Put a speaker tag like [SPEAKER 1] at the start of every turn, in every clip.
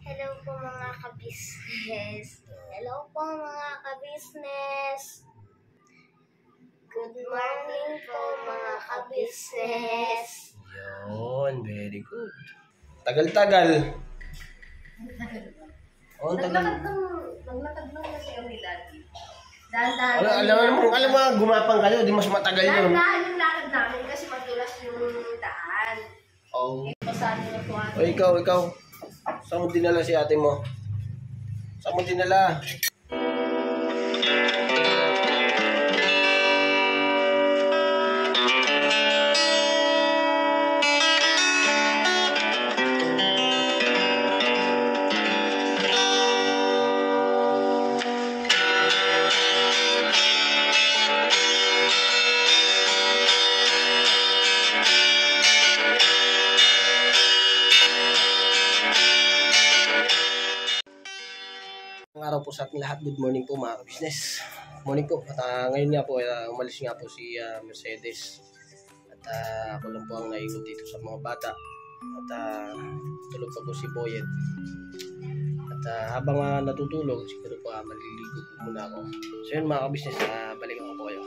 [SPEAKER 1] Hello po mga ka-business. Hello po mga ka-business. Good morning po mga ka-business.
[SPEAKER 2] Yun, very good. Tagal-tagal. Oh, tagal.
[SPEAKER 3] Naglakad lang kasi kami dati. Dahan-dahan.
[SPEAKER 2] Alam mo, gumapang kayo, di mas matagal yun.
[SPEAKER 3] Dahan-dahan yung lakad namin kasi madulas yung daan.
[SPEAKER 2] Oh.
[SPEAKER 3] Ito sa atin na po.
[SPEAKER 2] O ikaw. Saan mo dinala si ate mo? Saan mo dinala? Araw po sa ating lahat. Good morning po mga business. Morning po. At ngayon nga po, umalis nga po si Mercedes. At ako lang po ang naigot dito sa mga bata. At tulog pa po si Boyet. At habang natutulog, siguro po maliligo po muna ako. So yun mga business, balikan ko po kayo.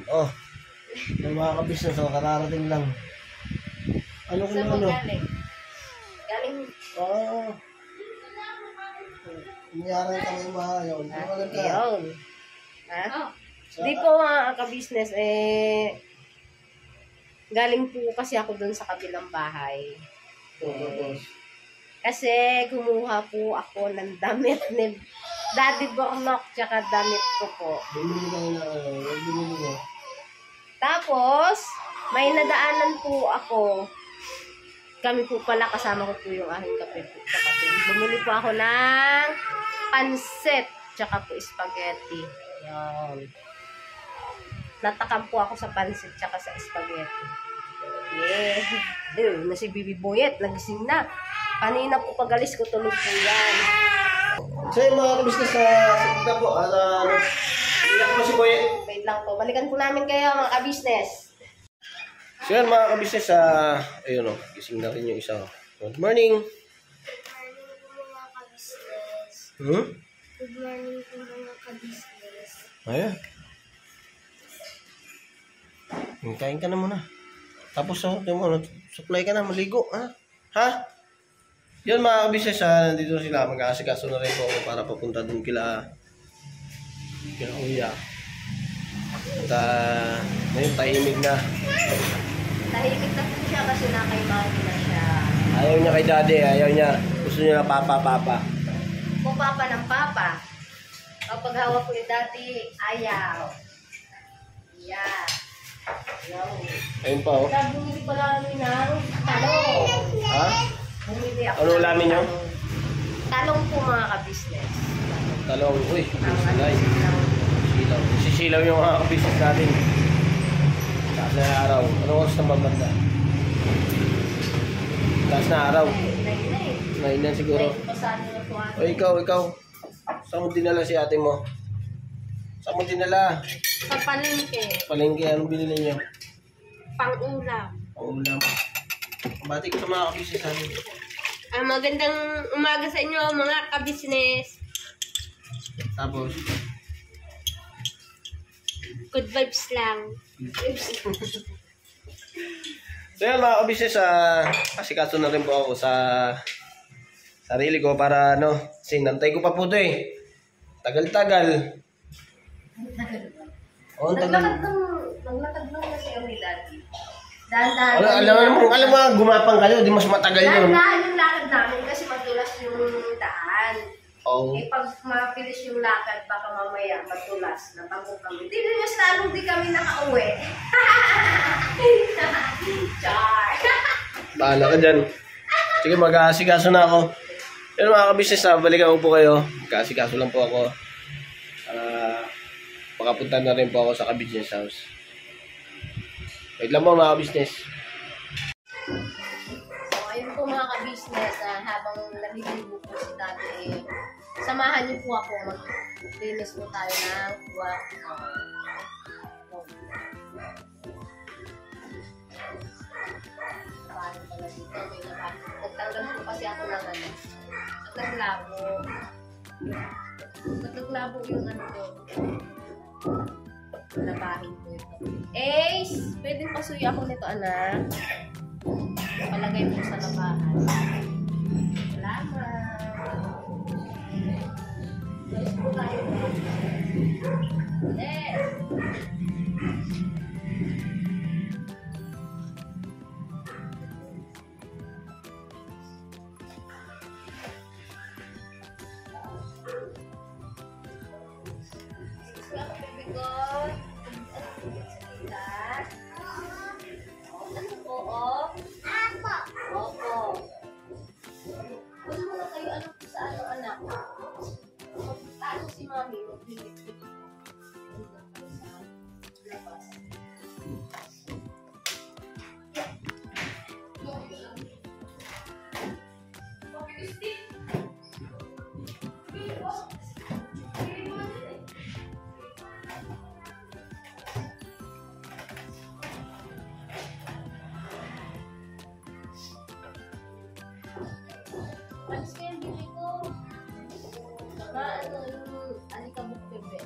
[SPEAKER 2] Oh, yung mga kabisnes, kararating lang. Ano kung
[SPEAKER 3] Saan mo
[SPEAKER 2] ano?
[SPEAKER 3] galing? Galing.
[SPEAKER 2] Oo. Umiyaran kami mahayaw. Ano ka?
[SPEAKER 3] Ayun. Ha? Di po mga ka-business, galing po kasi ako dun sa kabilang bahay. Kasi kumuha po ako ng damit ni Daddy Bornok tsaka damit ko po.
[SPEAKER 2] Bumili ka na, bumili ka.
[SPEAKER 3] Tapos, may nadaanan po ako. Kami po pala, kasama ko po yung aking kapatid. Bumili po ako ng pansit tsaka po spaghetti. Yan. Natakam po ako sa pansit tsaka sa spaghetti. Yeah. Na si Bibi Boyet, nagising na. Kanina po pagalis ko, tulog po yan.
[SPEAKER 2] So yung mga kabisnes na po, iyak po si Boyet.
[SPEAKER 3] Wait lang po, balikan po namin kayo mga ka-business.
[SPEAKER 2] So yan mga kabisnes, ayun o, gising na rin yung isa. Good morning.
[SPEAKER 1] Good morning po mga ka-business. Good morning po mga ka-business.
[SPEAKER 2] Ayan. Kain ka na muna. Tapos supply ka na, maligo. Ha? Yun mga kabisnes, nandito sila. Mag-aasikaso na rin po ako para papunta dun kila Uya. At ngayon tahimik na.
[SPEAKER 3] Tahimik na po siya kasi nakaimagi na siya.
[SPEAKER 2] Ayaw niya kay daddy, ayaw niya. Gusto niya na papa.
[SPEAKER 3] Kung papa ng papa. Kapag hawak ko yung daddy, ayaw. Yeah. No.
[SPEAKER 2] Ayun pa oh.
[SPEAKER 3] Kaya bumili pala kami ng talong.
[SPEAKER 2] Ha?
[SPEAKER 3] Bumili ako
[SPEAKER 2] Ano
[SPEAKER 3] ng
[SPEAKER 2] ulamin niyo?
[SPEAKER 3] talong po mga ka-business.
[SPEAKER 2] Talong. Uy, silay.
[SPEAKER 3] Silaw.
[SPEAKER 2] Silaw. Sisilaw yung mga kabisnes natin. Taas na araw. Ano oras na babanda? Taas na araw. Nainan siguro. O ikaw. Saan mo dinala si ate mo? Saan mo dinala?
[SPEAKER 3] Sa palengke.
[SPEAKER 2] Palengke, anong binili niyo?
[SPEAKER 3] Pang-ulam.
[SPEAKER 2] Paulam. Bati ko sa mga kabisnes namin.
[SPEAKER 3] Magandang umaga sa inyo mga ka-business.
[SPEAKER 2] Tapos,
[SPEAKER 1] Good vibes lang.
[SPEAKER 2] So yan mga kabisnes, asikaso na rin po ako sa sarili ko para sinantay ko pa po ito eh. Tagal-tagal. Oo, tagal.
[SPEAKER 3] Naglakad lang kasi kami dati. Dahan-dahan.
[SPEAKER 2] Alam mo, gumapang kayo, di mas matagal yun.
[SPEAKER 3] Dahan-dahan yung lakad namin kasi matulas yung daan.
[SPEAKER 2] Oo.
[SPEAKER 3] Eh, pag mapilis yung lakad, baka mamaya matulas. Nabango kami. Di mas lalong di kami nakauwi. Char!
[SPEAKER 2] Bahala ka dyan. Sige, mag-aasikaso na ako. Pero mga kabisnes, balikan ko po kayo. Mag-aasikaso lang po ako. Makapunta na rin po ako sa ka-business house. Wait lang po mga ka-business.
[SPEAKER 3] So, ayun po mga ka-business, habang naliligo po si Daddy, samahan niyo po ako. Mag-linis po tayo ng paano pala dito, may nagtanggal po kasi ako ng naglabo. Naglabo yung ko. Labahin ko ito. Ace! Pwedeng pasuyo ako nito, anak. Palagay mo sa labahan. Salamat. Alis po tayo. Alis ko yung bibig ko. Saka yung alikabok bebe.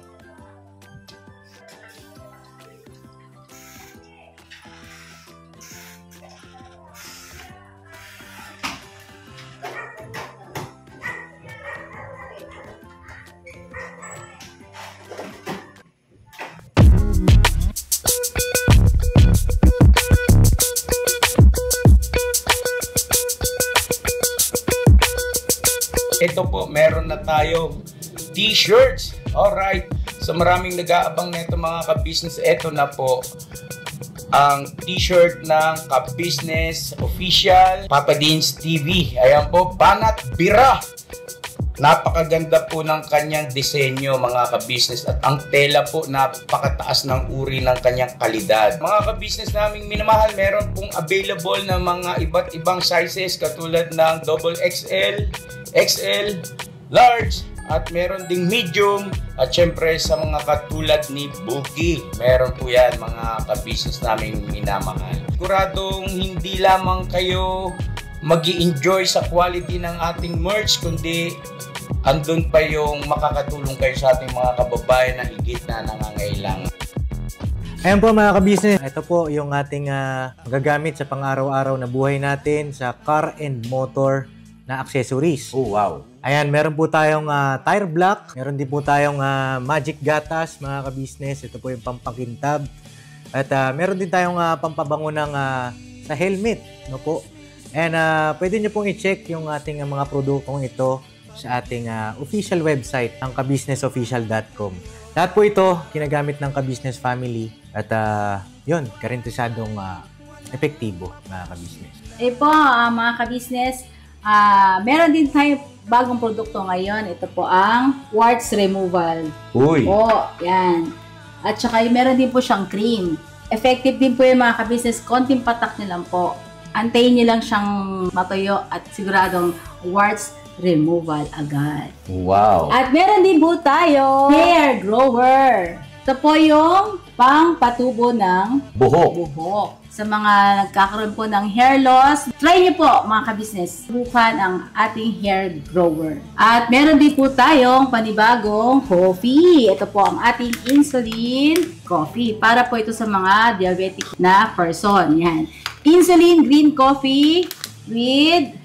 [SPEAKER 4] Ito po, meron na tayong t-shirts. Alright. So maraming nag-aabang nito mga ka-business. Ito na po ang t-shirt ng ka-business official Papa Dean's TV. Ayan po, Banat Bira. Napakaganda po ng kanyang disenyo mga ka-business at ang tela po napakataas ng uri ng kanyang kalidad. Mga ka-business naming minamahal, meron pong available na mga iba't ibang sizes katulad ng XXL, XL, large, at meron ding medium at syempre sa mga katulad ni Boogie. Meron po yan mga ka-business naming minamahal. Siguradong hindi lamang kayo mag-i-enjoy sa quality ng ating merch kundi andun pa yung makakatulong kayo sa ating mga kababayan na higit na nangangailangan.
[SPEAKER 5] Ayan po mga ka-business, ito po yung ating magagamit sa pang-araw-araw na buhay natin sa car and motor na accessories.
[SPEAKER 4] Oh wow!
[SPEAKER 5] Ayan, meron po tayong tire block, meron din po tayong magic gatas mga ka-business. Ito po yung pampakintab. At meron din tayong pampabango ng sa helmet, no po. And pwede nyo pong i-check yung ating mga produktong ito sa ating official website, ang kabusinessofficial.com. Lahat po ito ginagamit ng ka-business family at yun, karentesadong epektibo mga ka-business.
[SPEAKER 6] Eh po, mga ka-business, meron din tayo bagong produkto ngayon. Ito po ang warts removal.
[SPEAKER 4] Uy!
[SPEAKER 6] Po, yan. At saka meron din po siyang cream. Effective din po yung mga ka-business. Konting patak nyo lang po. Antayin nyo lang siyang matuyo at siguradong warts removal agad.
[SPEAKER 4] Wow!
[SPEAKER 6] At meron din po tayo hair grower. Ito po yung pangpatubo ng buhok. Sa mga nagkakaroon po ng hair loss, try niyo po mga ka-business, subukan ang ating hair grower. At meron din po tayong panibagong coffee. Ito po ang ating insulin coffee. Para po ito sa mga diabetic na person. Yan. Insulin green coffee with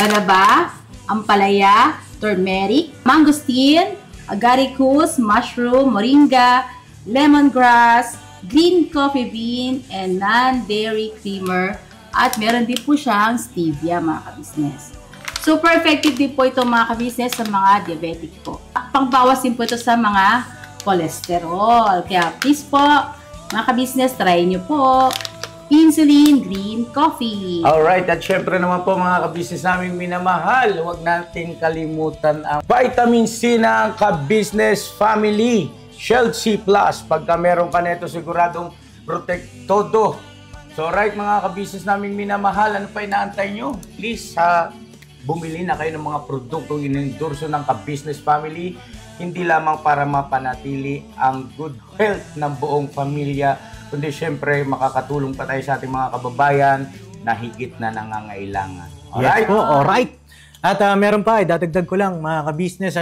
[SPEAKER 6] banaba, ampalaya, turmeric, mangosteen, agaricus, mushroom, moringa, lemongrass, green coffee bean, and non-dairy creamer. At meron din po siyang stevia mga ka-business. Super effective din po ito mga ka-business sa mga diabetic po. Pangbawas din po ito sa mga cholesterol. Kaya please po mga ka-business, try nyo po insulin green coffee.
[SPEAKER 4] Alright, at syempre naman po mga ka-business naming minamahal, huwag natin kalimutan ang vitamin C ng ka-business family. Shield C+. Pagka meron ka nito, siguradong protect todo. So right mga ka-business naming minamahal, ano pa inaantay nyo? Please, bumili na kayo ng mga produktong inendorso ng ka-business family. Hindi lamang para mapanatili ang good health ng buong pamilya, kundi syempre makakatulong pa tayo sa ating mga kababayan na higit na nangangailangan. Alright?
[SPEAKER 5] Yes po, alright. At meron pa, dadagdag ko lang mga ka-business,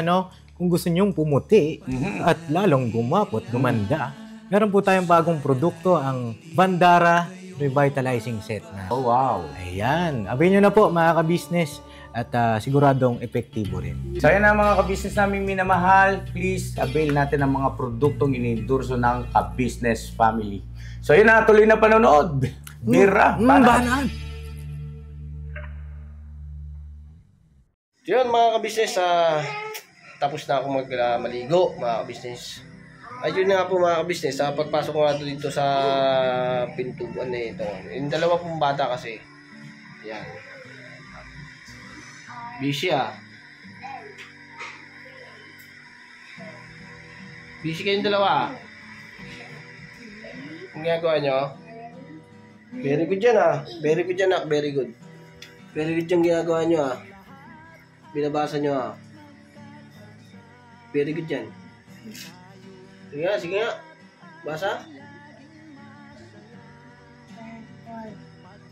[SPEAKER 5] kung gusto nyong pumuti at lalong gumapot, gumanda, meron po tayong bagong produkto, ang Bandara Revitalizing Set na.
[SPEAKER 4] Oh, wow.
[SPEAKER 5] Ayan, abay nyo na po mga ka-business at siguradong epektibo rin.
[SPEAKER 4] So yan na mga ka-business naming minamahal, please avail natin ang mga produktong inendorso ng ka-business family. So yun na, tuloy na panonood. Bira,
[SPEAKER 5] Banat!
[SPEAKER 2] Yun mga ka-business, tapos na ako maligo mga ka-business. Ayun nga po mga ka-business, pagpasok ko nga dito sa pintuan na ito. Yung dalawa pong bata kasi. Yan. Busy Busy kayong dalawa Ang ginagawa nyo? Very good yan Very good yan very good. Very good yung ginagawa nyo Binabasa nyo Very good yan. Sige nga. Basa.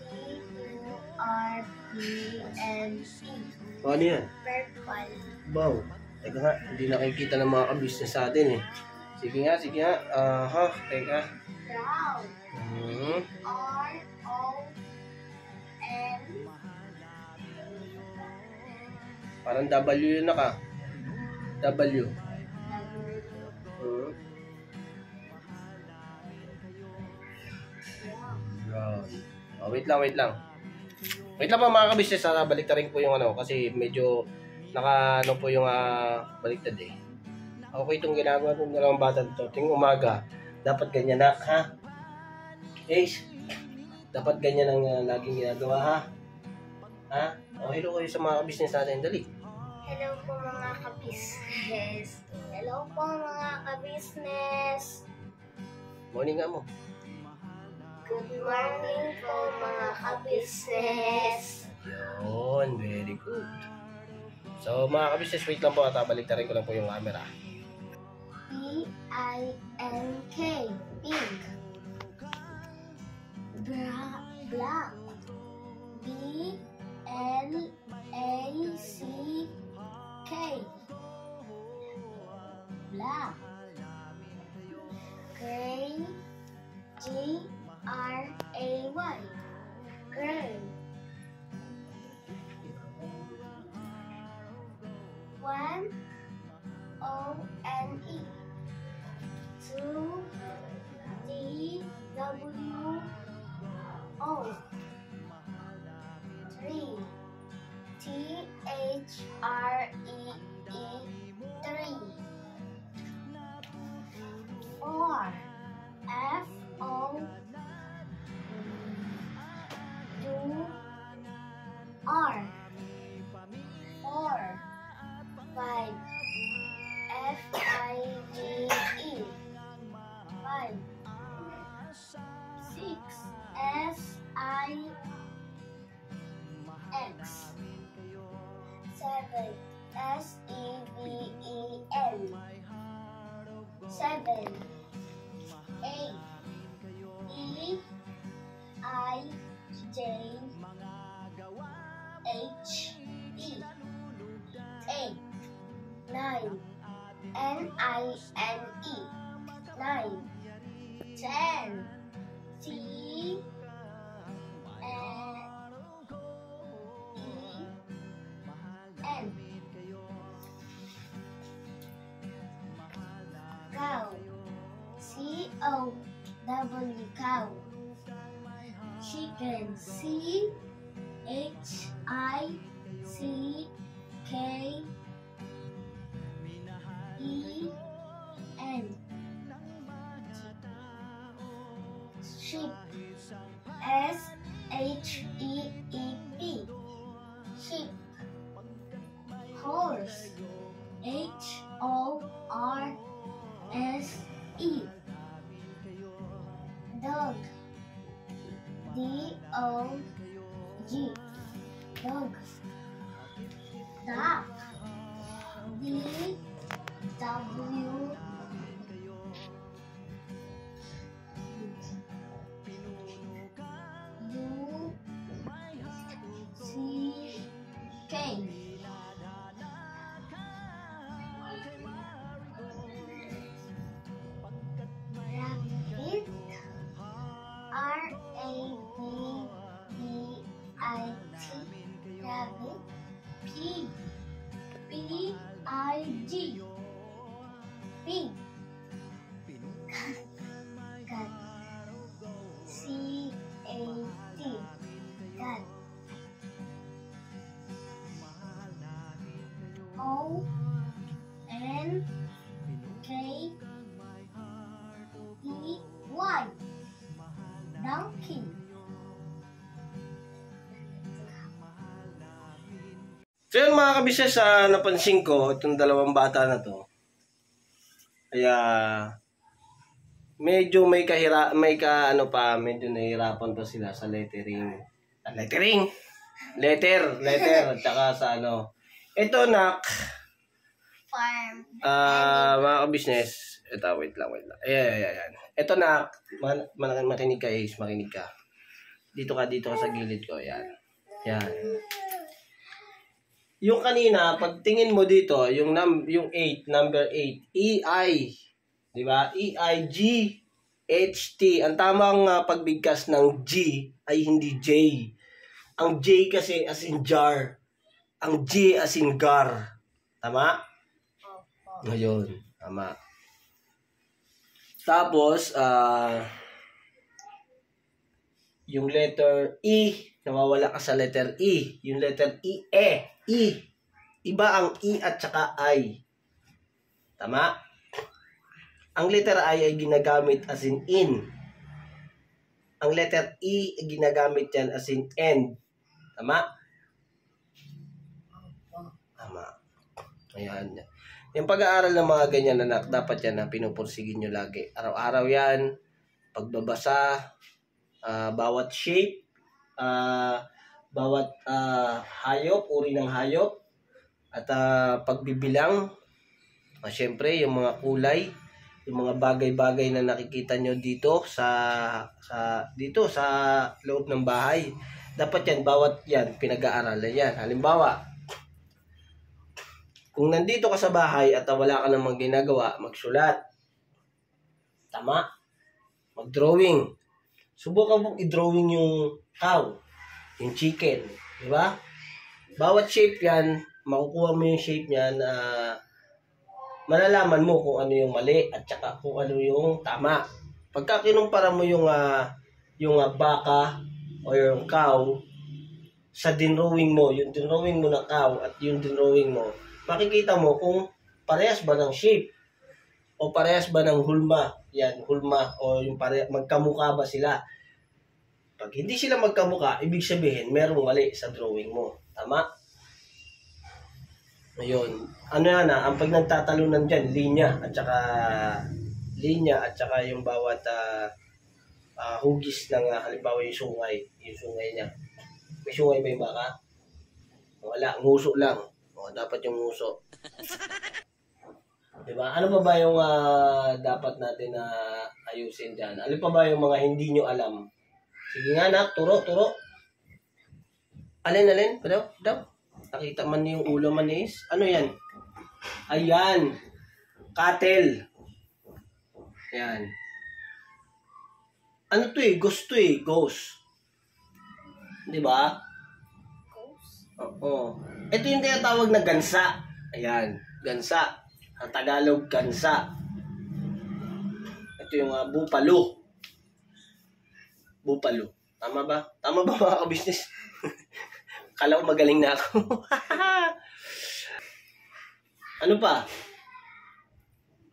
[SPEAKER 1] P-U-R-P-L-E.
[SPEAKER 2] Ano yan?
[SPEAKER 1] Purple.
[SPEAKER 2] Wow. Teka nga, hindi nakikita ng mga ka-business sa atin Sige nga. Teka.
[SPEAKER 1] Brown. R-O-N.
[SPEAKER 2] Parang W yun W. Wait lang. Wait lang po mga ka-business, balik na rin po yung kasi medyo po yung baliktad Okay itong ginagawa ng dalawang bata dito. Ting umaga, dapat ganyan na, dapat ganyan ang laging ginagawa, hello kayo sa mga ka-business natin, dali.
[SPEAKER 1] Hello po mga ka-business. Hello po mga ka-business.
[SPEAKER 2] Morning nga mo.
[SPEAKER 1] Good morning po mga ka-business.
[SPEAKER 2] Yun, very good. So mga ka-business, wait lang po at balik na rin ko lang po yung camera.
[SPEAKER 1] P-I-N-K. Pink. Black. B-L-A-C-K. Black. Gray. G-R-A-Y. Gray. One. O-N-E. Two. D-W-O. Three. T-H-R-E-E. Three. Four. F-O. U-R. Four. Five. F-I-G-E. Five. Six. S-I-X. Seven. N-E. 9. 10. T-E-N. Cow. C-O-W. Cow. Chicken. C-H-I-C-K-E-N. Sheep. S-H-E-E-P. Sheep. Horse. H-O-R-S-E. Dog. D-O-G. Dog. Duck. D-W. U-C-K. Rabbit. R-A-B-B-I-T. Rabbit. Pig. P-I-G. Pig. Cat. C-A-T. Cat. O-N-K-E-Y. Donkey.
[SPEAKER 2] So yun mga kabisnes, napansin ko itong dalawang bata na to. Kaya medyo medyo nahihirapan pa sila sa letter at saka sa ano. Ito nak
[SPEAKER 1] Farm.
[SPEAKER 2] mga kabisnes, ito wait lang. Ayan. Ito nak, makinig ka Ace, makinig ka. Dito ka sa gilid ko, yan. Yung kanina, pag tingin mo dito, yung 8, number 8, E-I, di ba? E-I-G-H-T. Ang tamang pagbigkas ng G ay hindi J. Ang J kasi as in jar. Ang G as in gar. Tama? Ngayon, tama. Tapos, yung letter E, nawawala ka sa letter E. Yung letter E. Iba ang E at saka I. Tama? Ang letter I ay ginagamit as in. Ang letter E ay ginagamit yan as in end. Tama? Tama. Ayan. Yung pag-aaral ng mga ganyan anak, dapat yan na pinupursigin nyo lagi. Araw-araw yan. Pagbabasa, bawat shape, bawat hayop, uri ng hayop, at pagbibilang, syempre yung mga kulay, yung mga bagay-bagay na nakikita nyo dito sa loob ng bahay. Dapat yan, bawat yan, pinag-aaralan yan. Halimbawa, kung nandito ka sa bahay at wala ka namang ginagawa, magsulat. Tama? Mag-drawing. Subukan mong i-drawing yung cow, yung chicken. Di ba? Bawat shape yan, makukuha mo yung shape yan, malalaman mo kung ano yung mali at saka kung ano yung tama. Pagka kinumpara mo yung baka o yung cow sa dinrawing mo, yung dinrawing mo na cow at yung dinrawing mo, makikita mo kung parehas ba ng shape o parehas ba ng hulma. Yan, hulma o yung magkamukha ba sila. Pag hindi sila magkamukha, ibig sabihin merong mali sa drawing mo. Tama? Ayun. Ano yan ang pag nagtatalunan dyan, linya at saka yung bawat hugis ng halimbawa yung sungay niya. May sungay ba yung baka? Wala, nguso lang. Dapat yung nguso. Diba? Ano pa ba yung dapat natin ayusin dyan? Ano pa ba yung mga hindi nyo alam? Sige nga nak, turo. Alin? Daw. Nakita man yung ulo manis. Ano yan? Ayan. Cattle. Yan. Ano to eh? Ghost to eh. Ghost. Di ba? Oo. Ito yung tinatawag na gansa. Ayan. Gansa. Ang Tagalog, gansa. Ito yung bupalo. Bupalo. Tama ba? Tama ba mga ka-business? Kala ko magaling na ako. Ano pa?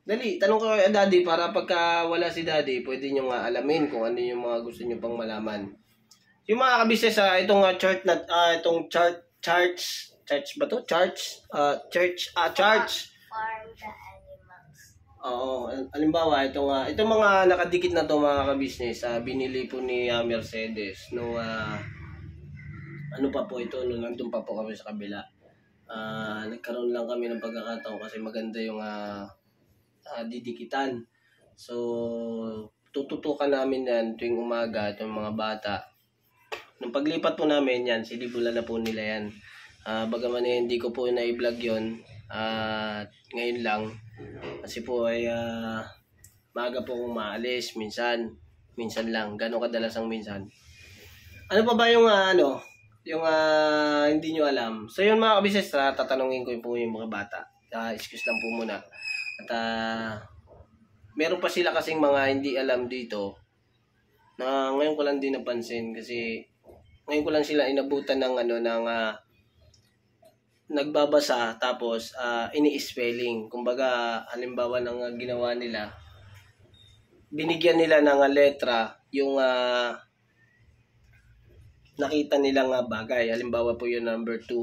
[SPEAKER 2] Dali, tanong ko kay Daddy para pagka wala si Daddy, pwede nyo nga alamin kung ano yung mga gusto nyo pang malaman. Yung mga ka-business, itong chart na, itong charts ba to? Charts? Charts.
[SPEAKER 1] Farm the animals.
[SPEAKER 2] Oo, halimbawa, itong mga nakadikit na to mga ka-business, binili po ni Mercedes no ano pa po ito, no, nandun pa po kami sa kabila. Nagkaroon lang kami ng pagkakataon kasi maganda yung didikitan. So, tututukan namin yan tuwing umaga, itong mga bata. Nung paglipat po namin yan, sinibulan na po nila yan. Bagaman hindi ko po na-vlog yun, ngayon lang. Kasi po ay maaga po kong maalis, minsan lang, gano'ng kadalas ang minsan. Ano pa ba yung yung hindi nyo alam? So yun mga ka-business, tatanungin ko po yung mga bata. Excuse lang po muna. At meron pa sila kasing mga hindi alam dito na ngayon ko lang din napansin kasi ngayon ko lang sila inabutan ng nagbabasa tapos ini-spelling. Kumbaga halimbawa ng ginawa nila, binigyan nila ng letra yung nakita nilang bagay. Halimbawa po yung number 2.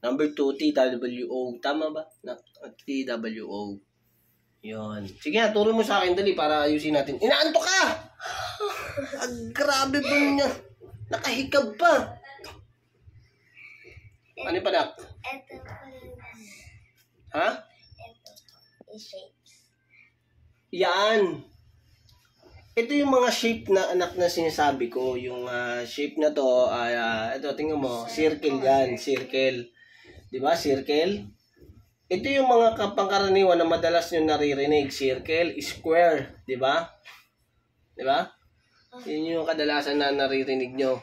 [SPEAKER 2] Number 2, TWO. Tama ba? TWO. Yun. Sige na, turo mo sa akin dali para ayusin natin. Inaanto ka! Grabe ba niya? Nakahikab pa. Ano pa nak?
[SPEAKER 1] Ito po yung
[SPEAKER 2] Ha?
[SPEAKER 1] ito. Yung shapes.
[SPEAKER 2] Yan. Ito yung mga shape na anak na sinasabi ko. Yung shape na to, ito tingnan mo, circle yan, circle. 'Di ba? Circle. Ito yung mga pangkaraniwan na madalas nyo naririnig, circle, square, 'di ba? 'Di ba? Yun yung kadalasan na naririnig nyo.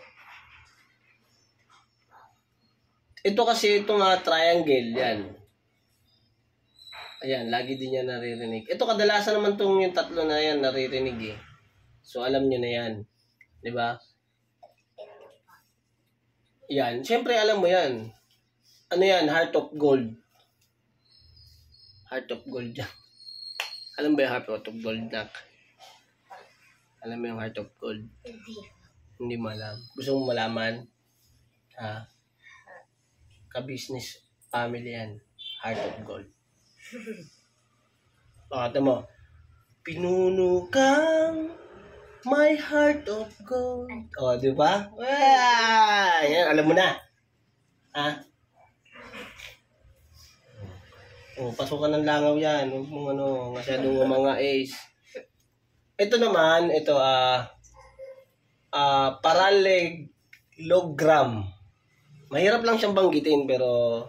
[SPEAKER 2] Ito kasi itong triangle yan. Ayan, lagi din yan naririnig. Ito kadalasan naman tong yung tatlo na yan naririnig eh. So, alam nyo na yan. Diba? Yan. Siyempre, alam mo yan. Ano yan? Heart of gold. Heart of gold yan. Alam ba yung heart of gold, Nak? Alam mo yung heart of gold? Hindi mo alam. Gusto mo malaman? Ha? Ka-business family yan. Heart of gold. Pakata mo. Pinuno kang my heart of gold. O, di ba? Yan, alam mo na. Ha? O, pasukan ng langaw yan. Huwag mong masyadong mga ace. Ito naman, ito, parallelogram. Mahirap lang siyang banggitin, pero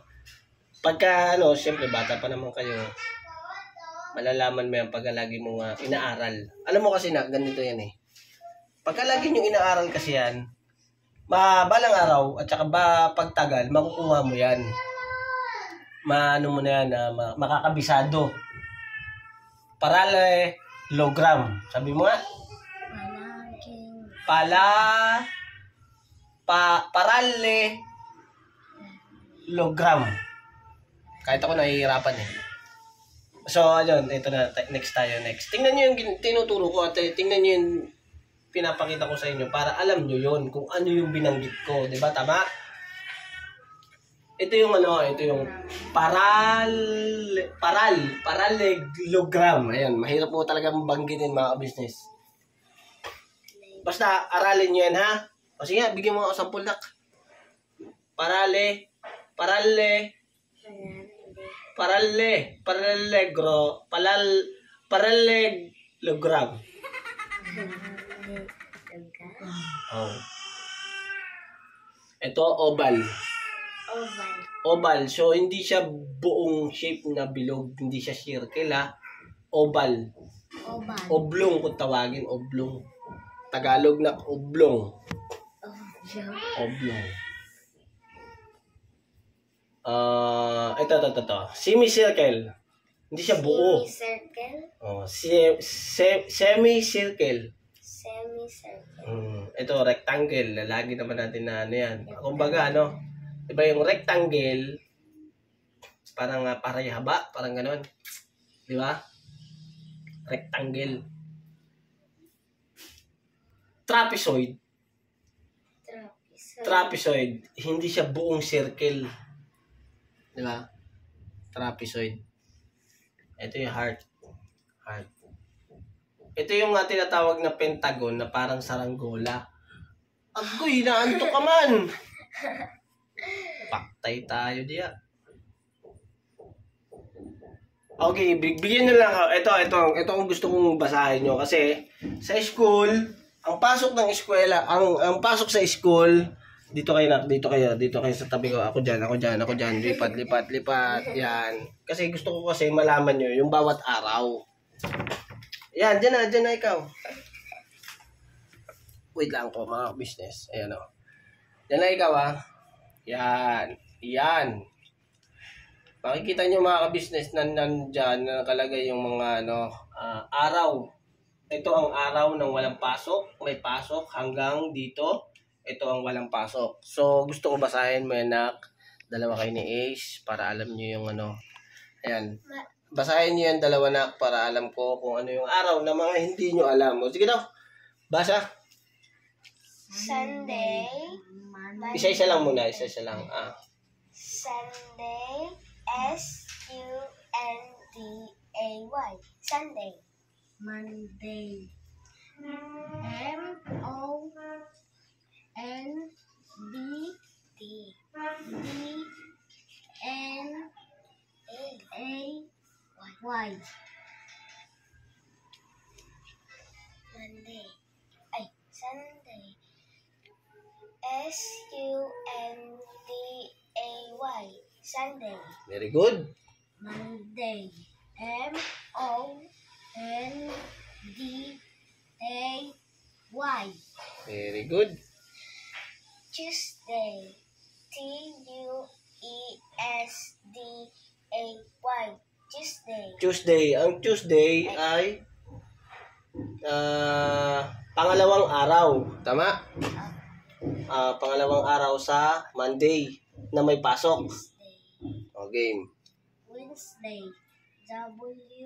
[SPEAKER 2] pagka, siyempre, bata pa naman kayo, malalaman mo yan pagka lagi mong inaaral. Alam mo kasi na, ganito yan eh. Pagka lagi nyo inaaral kasi yan, balang araw, at saka pagtagal, makukuha mo yan. Maano mo na yan, makakabisado. Parallelogram. Sabi mo nga? Parallelogram. Kahit ako nahihirapan eh. So, ayun, ito na, next tayo, next. Tingnan nyo yung tinuturo ko at tingnan nyo yung pinapakita ko sa inyo para alam nyo yun kung ano yung binanggit ko. Diba? Tama? Ito yung ito yung parallelogram. Ayun, mahirap po talaga banggitin mga business. Basta, aralin nyo yan, ha? O sige, bigyan mo ako sampul, Nak. Parallelogram. Oh. Ito, oval.
[SPEAKER 1] Oval.
[SPEAKER 2] Oval. So, hindi siya buong shape na bilog. Hindi siya circle, ha? Oval.
[SPEAKER 1] Oval.
[SPEAKER 2] Oblong kung tawagin. Oblong. Tagalog na oblong. Oblong. Ito. Semicircle. Hindi siya buo.
[SPEAKER 1] Semicircle.
[SPEAKER 2] Oh, semicircle.
[SPEAKER 1] Semicircle.
[SPEAKER 2] Ito, rectangle. Lagi naman natin na ano yan. Kumbaga, ano, diba yung rectangle, parang paray haba, parang ganon. Di ba? Rectangle. Trapezoid. Trapezoid. Hindi siya buong circle. Di ba? Trapezoid. Ito yung heart. Heart. Ito yung tinatawag na pentagon na parang saranggola. Agoy, naantok ka man! Paktay tayo diya. Okay, bigyan nyo lang ako. Ito ang gusto kong basahin nyo. Kasi sa school, ang pasok ng eskwela, ang pasok sa school, dito kayo sa tabi ko. Ako dyan. Lipat. Yan. Kasi gusto ko kasi malaman nyo yung bawat araw. Yan, dyan na ikaw. Wait lang po mga business. Ayan o. Dyan na ikaw Yan. Makikita nyo mga ka-business na nandyan na nakalagay yung mga araw. Ito ang araw ng walang pasok. May pasok hanggang dito. Ito ang walang pasok. So, gusto ko basahin mo anak. Dalawa kayo ni Ace para alam nyo yung Ayan. Basahin nyo yan dalawa na para alam ko kung ano yung araw na mga hindi nyo alam. O, sige daw. Basa.
[SPEAKER 1] Sunday.
[SPEAKER 2] Isa-isa lang muna. Isa-isa lang.
[SPEAKER 1] Sunday. S-U-N-D-A-Y. Sunday. Monday. M-O-N-D-D-N-A-Y. Monday. Sunday. S-U-N-D-A-Y. Sunday.
[SPEAKER 2] Very good.
[SPEAKER 1] Monday. M-O-N-D-A-Y.
[SPEAKER 2] Very good.
[SPEAKER 1] Tuesday. T-U-E-S-D-A-Y. Tuesday.
[SPEAKER 2] Ang Tuesday ay pangalawang araw. Tama? Pangalawang araw sa Monday na may pasok. O, game.
[SPEAKER 1] Wednesday. W-E-D-N-E-S-D.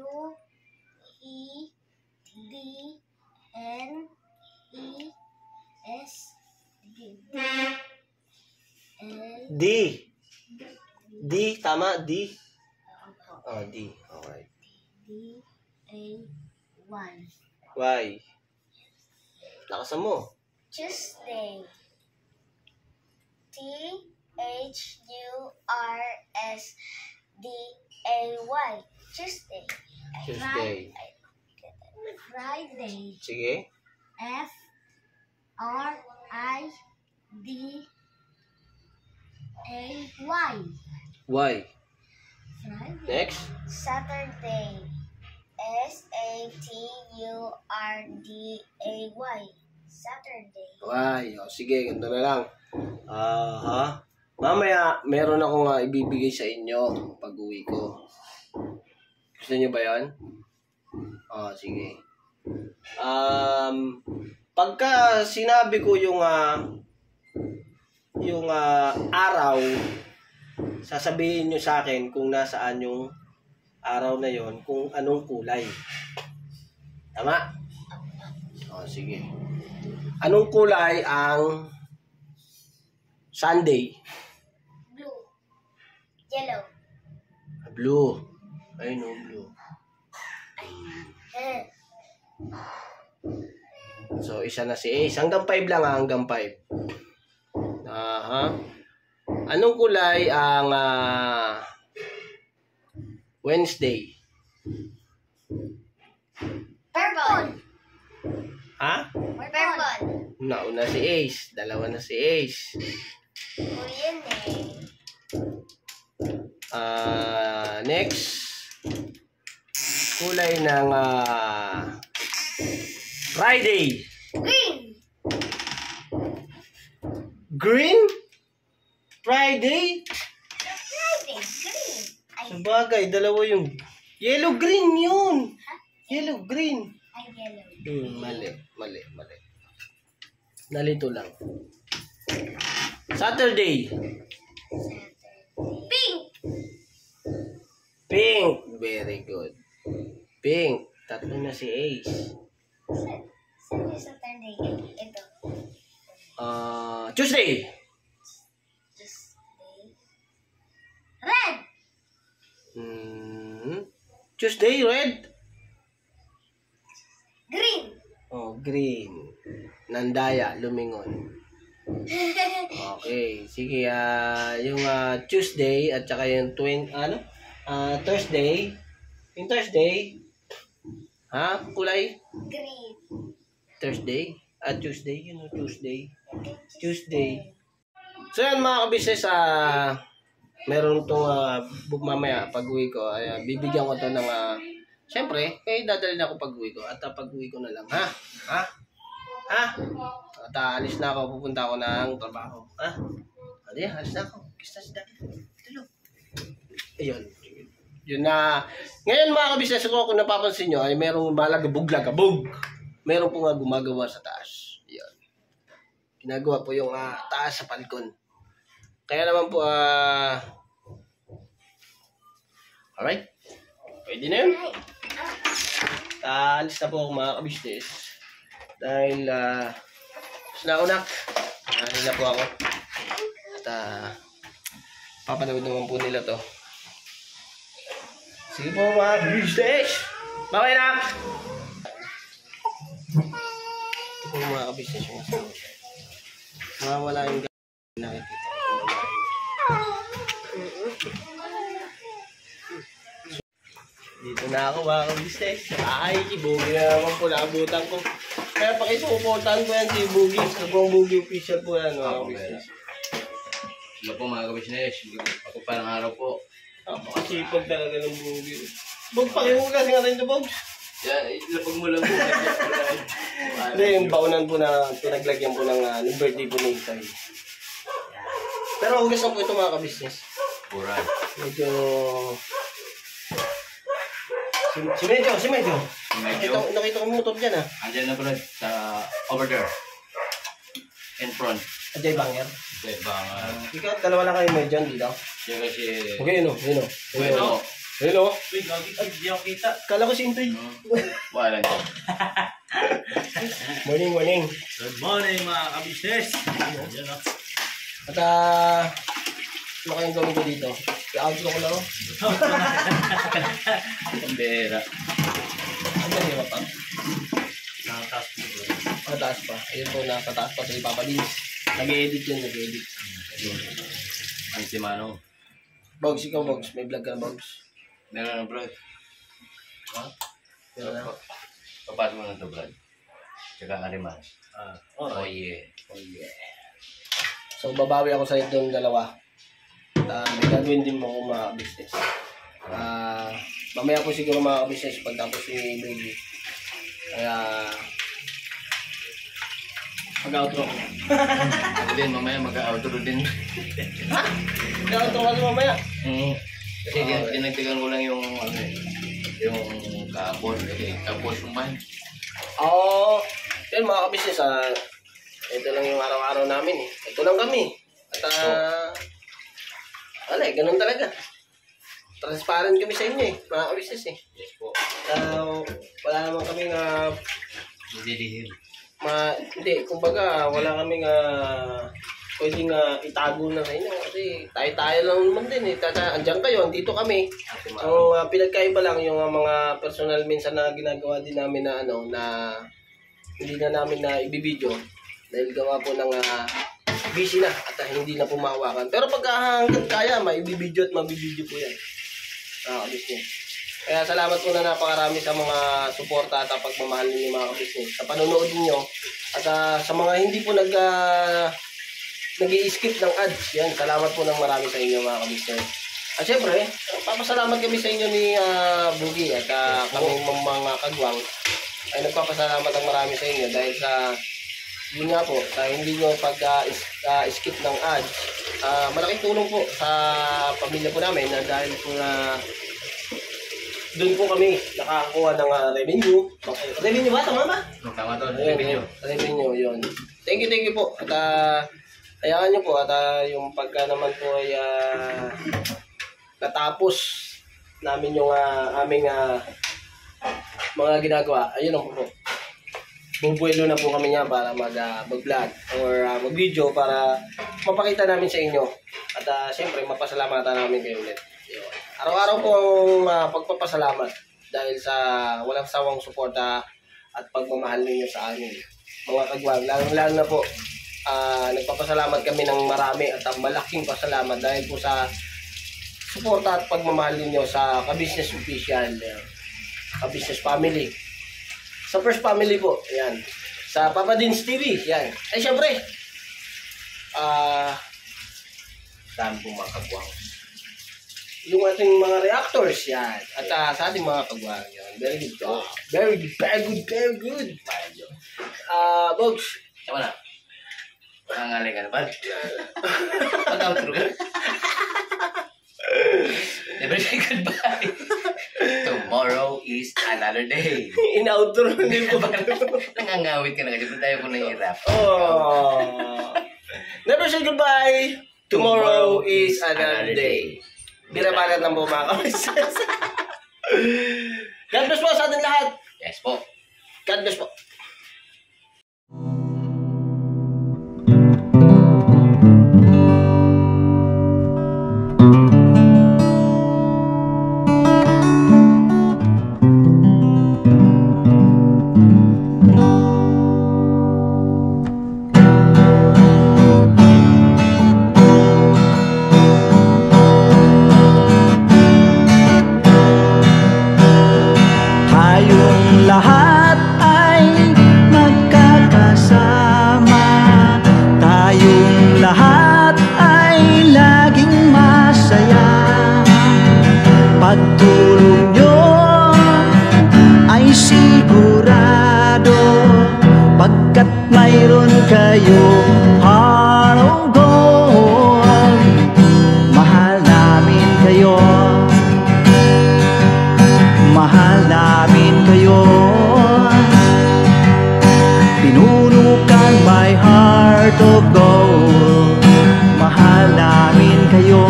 [SPEAKER 1] D, tama? D. Oh, D. Alright. D-A-Y. Y. Lakasan mo. Tuesday. T-H-U-R-S-D-A-Y. Tuesday.
[SPEAKER 2] Tuesday.
[SPEAKER 1] Friday.
[SPEAKER 2] Sige.
[SPEAKER 1] F-R-I-D-A-Y.
[SPEAKER 2] Y.
[SPEAKER 1] Friday.
[SPEAKER 2] Next.
[SPEAKER 1] Saturday. S-A-T-U-R-D-A-Y. Saturday.
[SPEAKER 2] Y. O, sige, ganito na lang. Mamaya, meron akong ibibigay sa inyo pag-uwi ko. Gusto niyo ba yan? Sige. Pagka sinabi ko yung araw, sasabihin nyo sa akin kung nasaan yung araw na yon, kung anong kulay. Tama? Sige. Anong kulay ang Sunday?
[SPEAKER 1] Blue. Yellow.
[SPEAKER 2] Blue. Ayun o, blue. So, isa na si Ace. Hanggang 5 lang hanggang 5. Anong kulay ang Wednesday?
[SPEAKER 1] Purple. Purple.
[SPEAKER 2] Nauna si Ace. Dalawa na si Ace.
[SPEAKER 1] Yun
[SPEAKER 2] Next. kulay ng Friday.
[SPEAKER 1] Green.
[SPEAKER 2] Green? Friday?
[SPEAKER 1] Friday. Green. Ay,
[SPEAKER 2] Sabagay, dalawa yung yellow green yun. Yellow green.
[SPEAKER 1] yellow.
[SPEAKER 2] Mali. Nalito lang. Saturday.
[SPEAKER 1] Pink.
[SPEAKER 2] Pink. Very good. Pink. Tatlo na si Ace.
[SPEAKER 1] Saan yung Saturday? Ito.
[SPEAKER 2] Tuesday.
[SPEAKER 1] Tuesday. Red.
[SPEAKER 2] Tuesday, red.
[SPEAKER 1] Green.
[SPEAKER 2] Oh, green. Nandaya, lumingon. Okay, sige. Yung Tuesday at saka yung Thursday. Yung Thursday. Kulay?
[SPEAKER 1] Green.
[SPEAKER 2] Thursday? Tuesday, Tuesday. Tuesday. So yan mga kabisnes, meron itong mamaya pag-uwi ko, bibigyan ko to ng, syempre, dadalhin ako pag-uwi ko, at pag-uwi ko na lang, ha? At alis na ako, pupunta ako ng trabaho, ha? Alis na ako, kista si Daddy, tulog. Ayun. Yun na, ngayon mga kabisnes ko, kung napapansin nyo, ay merong malagabog-lagabog. Meron po nga gumagawa sa taas. Yan. Ginagawa po yung taas sa balkon. Kaya naman po, alright. Pwede na yun. Alis na po ako mga kabisnes. Dahil, na alis na po ako. At, papanood naman po nila to. Sige po mga kabisnes. Bye-bye na! Ito po mga kabisnes yung asawa siya. Mawala yung nakikita ko. Dito na ako mga kabisnes. Ay, si Boogie na naman po naabutan ko. Kaya pakisuportahan ko yan si Boogie. Sabong Boogie official po yan mga kabisnes.
[SPEAKER 7] Hello po mga kabisnes. Ako parang araw po.
[SPEAKER 2] Napakasipag talaga ng Boogie. Bog, pakihugas kasi nga rin ito, Bog.
[SPEAKER 7] Yan, ilapag mo lang po.
[SPEAKER 2] Hindi, yung baunan po na pinaglagyan po ng birthday po ng Itay. Pero hugas na po ito mga kabisnes.
[SPEAKER 7] Buran.
[SPEAKER 2] Medyo... Si Medyo. Nakita ko yung motor dyan
[SPEAKER 7] Andyan na bro, sa over there. In front.
[SPEAKER 2] Ajay Banger.
[SPEAKER 7] Okay, bang.
[SPEAKER 2] Ikaw, dalawa lang kayo Medyo dito.
[SPEAKER 7] Siya kasi...
[SPEAKER 2] Okay, yun o.
[SPEAKER 7] Bueno.
[SPEAKER 2] Hello. Hindi ako kita. Kala ko si Intoy.
[SPEAKER 7] Wala na.
[SPEAKER 2] Morning.
[SPEAKER 8] Good morning mga kabisnes.
[SPEAKER 2] At ano kayong gawin ko dito? I-outro ko lang o.
[SPEAKER 7] Pambera.
[SPEAKER 2] Ano yung pa?
[SPEAKER 8] Nakataas po.
[SPEAKER 2] Mataas pa. Ayun po, nakataas pa. Ito ipapalinis. Nag-edit yun.
[SPEAKER 7] Ang si Manong.
[SPEAKER 2] Bogs, ikaw Bogs. May vlog ka na Bogs.
[SPEAKER 7] Meron na bro.
[SPEAKER 2] Meron na.
[SPEAKER 7] Papas mo na ito bro. Tsaka Arimas. Oh yeah.
[SPEAKER 2] So, babawi ako sa itong dalawa. May gagawin din mo kung mga business. Mamaya po siguro mga business pagtapos ni Boogie. Kaya, mag-outro ko.
[SPEAKER 7] Ako din, mamaya mag-outro din.
[SPEAKER 2] Mag-outro ka mamaya.
[SPEAKER 7] Kasi dinagdagan ko lang yung yung kapon. Kapos yung man.
[SPEAKER 2] Yan mga business. Ito lang yung araw-araw namin eh. Ito lang kami. At ganun talaga. Transparent kami sa inyo eh, mga business eh.
[SPEAKER 7] Yes po.
[SPEAKER 2] Wala naman kami nga
[SPEAKER 7] Hindi.
[SPEAKER 2] hindi, kumbaga wala kami nga pwedeng itago na sa inyo kasi tayo lang naman din eh. Andiyan kayo, andito kami. Ang pinagkaiba lang yung mga personal minsan na ginagawa din namin na na hindi na namin na ibibideo dahil gawa po ng busy na at hindi na pumahawakan. Pero pag hanggang kaya, maibibideo at mabibideo po yan. Business. Kaya salamat po na napakarami sa mga suporta at pagmamahal ninyo mga business. Sa panonood niyo at sa mga hindi po nag-i-skip ng ads. Yan, salamat po ng marami sa inyo mga business. At syempre, papasalamat kami sa inyo ni Bugi at kami mga kagwang ay nagpapasalamat ang marami sa inyo dahil sa yun nga po, sa hindi nyo pag-skip ng ads. Malaking tulong po sa pamilya po namin na dahil po na doon po kami nakakuha ng revenue. Revenue ba? Tama ba?
[SPEAKER 7] Tama to,
[SPEAKER 2] Revenue, yun. Thank you po. At hayaan nyo po at yung pagka naman po ay natapos namin yung aming mga ginagawa. Ayun lang po. Bubuelo na po kami niya para mag-vlog or mag-video para mapakita namin sa inyo. At siyempre, mapasalamatan namin kayo ulit. Araw-araw po ang pagpapasalamat dahil sa walang sawang suporta at pagmamahal ninyo sa amin. Mga kagwang, lalo na po, nagpapasalamat kami ng marami at malaking pasalamat dahil po sa suporta at pagmamahal ninyo sa Ka-Business Official, Ka-Business Family. Sa First Family po, yan. Sa Papa Dins TV, yan. Ay, syempre, saan po mga kagwang? Yung ating mga reactors, yan. At sa ating mga kagwang, yan. Very good job. Very good. Bogs.
[SPEAKER 7] Tama na. Pangangalay ka na ba? Pag-outro ka. Never say goodbye. Tomorrow is another day.
[SPEAKER 2] In-outro din po.
[SPEAKER 7] Nangangawit ka na kasi tayo po nahihirap.
[SPEAKER 2] Never say goodbye. Tomorrow is another day. Birabanat ng po mga kamisis. God bless po sa ating lahat.
[SPEAKER 7] Yes po.
[SPEAKER 2] God bless po.
[SPEAKER 9] Pagtulong nyo ay sigurado pagkat mayroon kayong heart of gold. Mahal namin kayo, mahal namin kayo. Pinuno kang my heart of gold. Mahal namin kayo,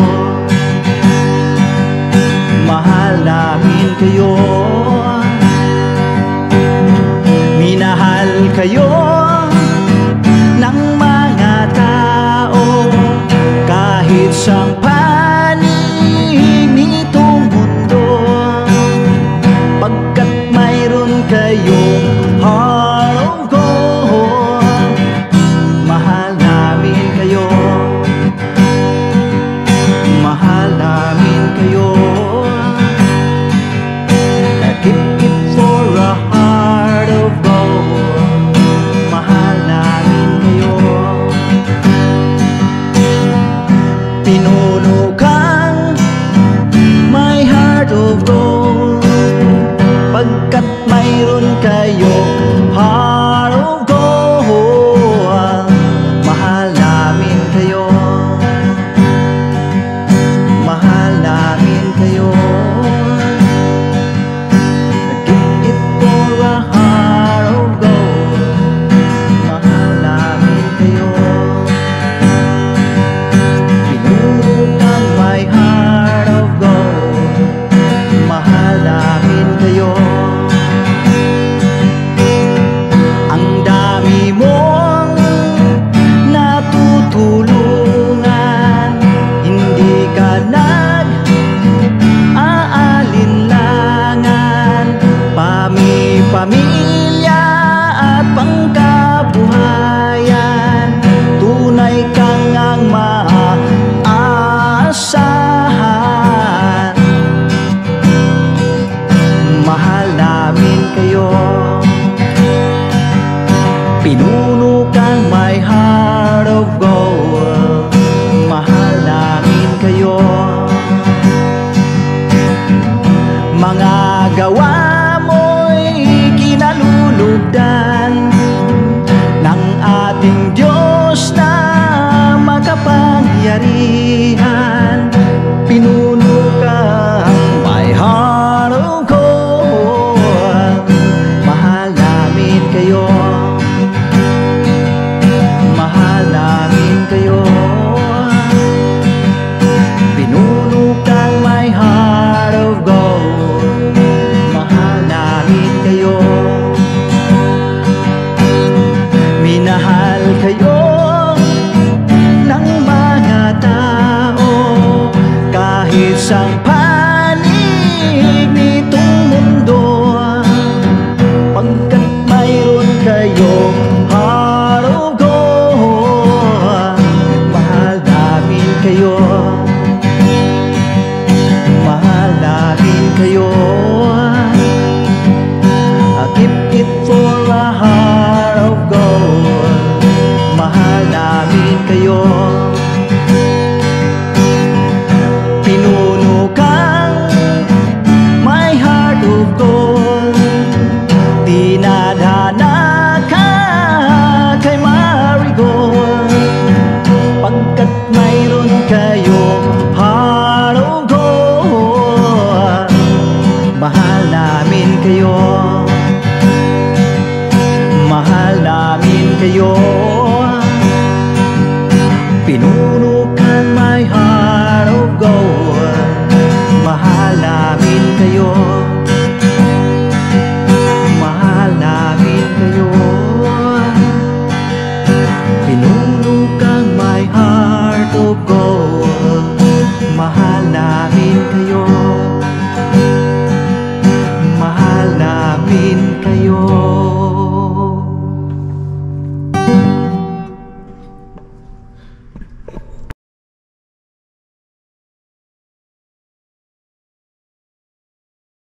[SPEAKER 9] mahal namin kayo. Minahal kayo ng mga tao kahit sa panig nitong mundo, pagkat mayroon kayong heart of gold. Mahal namin namin kayo.